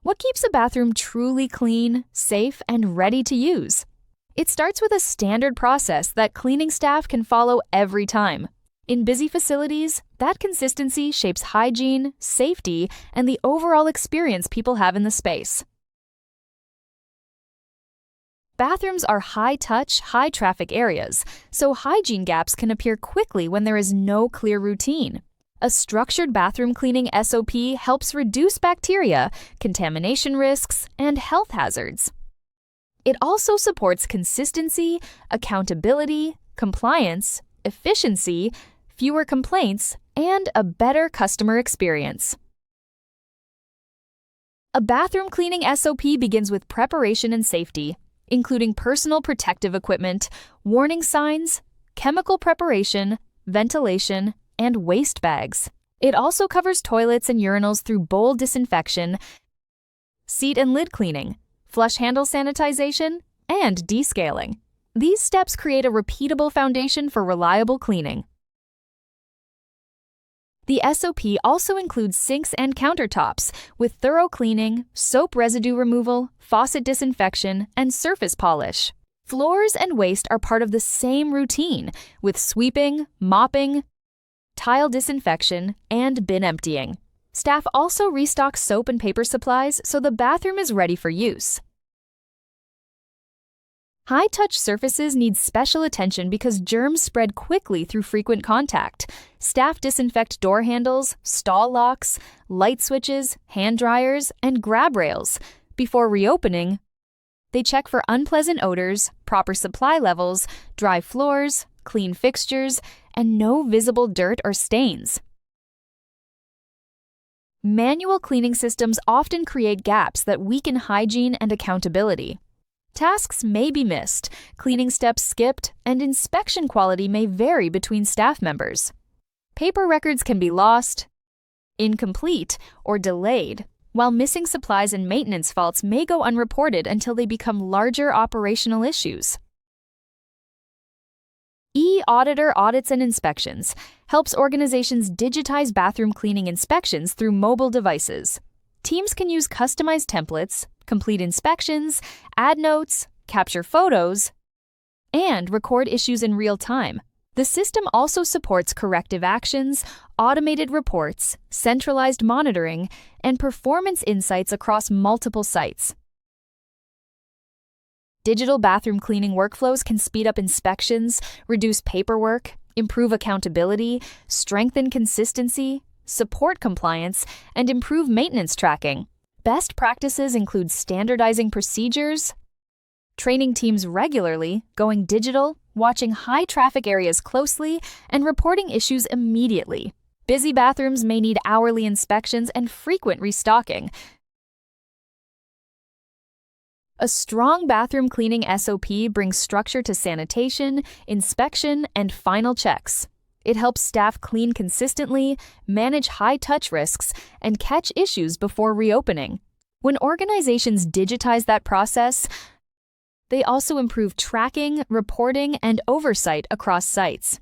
What keeps a bathroom truly clean, safe, and ready to use? It starts with a standard process that cleaning staff can follow every time. In busy facilities, that consistency shapes hygiene, safety, and the overall experience people have in the space. Bathrooms are high-touch, high-traffic areas, so hygiene gaps can appear quickly when there is no clear routine. A structured bathroom cleaning SOP helps reduce bacteria, contamination risks, and health hazards. It also supports consistency, accountability, compliance, efficiency, fewer complaints, and a better customer experience. A bathroom cleaning SOP begins with preparation and safety, including personal protective equipment, warning signs, chemical preparation, ventilation, and waste bags. It also covers toilets and urinals through bowl disinfection, seat and lid cleaning, flush handle sanitization, and descaling. These steps create a repeatable foundation for reliable cleaning. The SOP also includes sinks and countertops with thorough cleaning, soap residue removal, faucet disinfection, and surface polish. Floors and waste are part of the same routine with sweeping, mopping, tile disinfection, and bin emptying. Staff also restock soap and paper supplies so the bathroom is ready for use. High-touch surfaces need special attention because germs spread quickly through frequent contact. Staff disinfect door handles, stall locks, light switches, hand dryers, and grab rails. Before reopening, they check for unpleasant odors, proper supply levels, dry floors, clean fixtures, and no visible dirt or stains. Manual cleaning systems often create gaps that weaken hygiene and accountability. Tasks may be missed, cleaning steps skipped, and inspection quality may vary between staff members. Paper records can be lost, incomplete, or delayed, while missing supplies and maintenance faults may go unreported until they become larger operational issues. eAuditor Audits and Inspections helps organizations digitize bathroom cleaning inspections through mobile devices. Teams can use customized templates, complete inspections, add notes, capture photos, and record issues in real time. The system also supports corrective actions, automated reports, centralized monitoring, and performance insights across multiple sites. Digital bathroom cleaning workflows can speed up inspections, reduce paperwork, improve accountability, strengthen consistency, support compliance, and improve maintenance tracking. Best practices include standardizing procedures, training teams regularly, going digital, watching high-traffic areas closely, and reporting issues immediately. Busy bathrooms may need hourly inspections and frequent restocking. A strong bathroom cleaning SOP brings structure to sanitation, inspection, and final checks. It helps staff clean consistently, manage high-touch risks, and catch issues before reopening. When organizations digitize that process, they also improve tracking, reporting, and oversight across sites.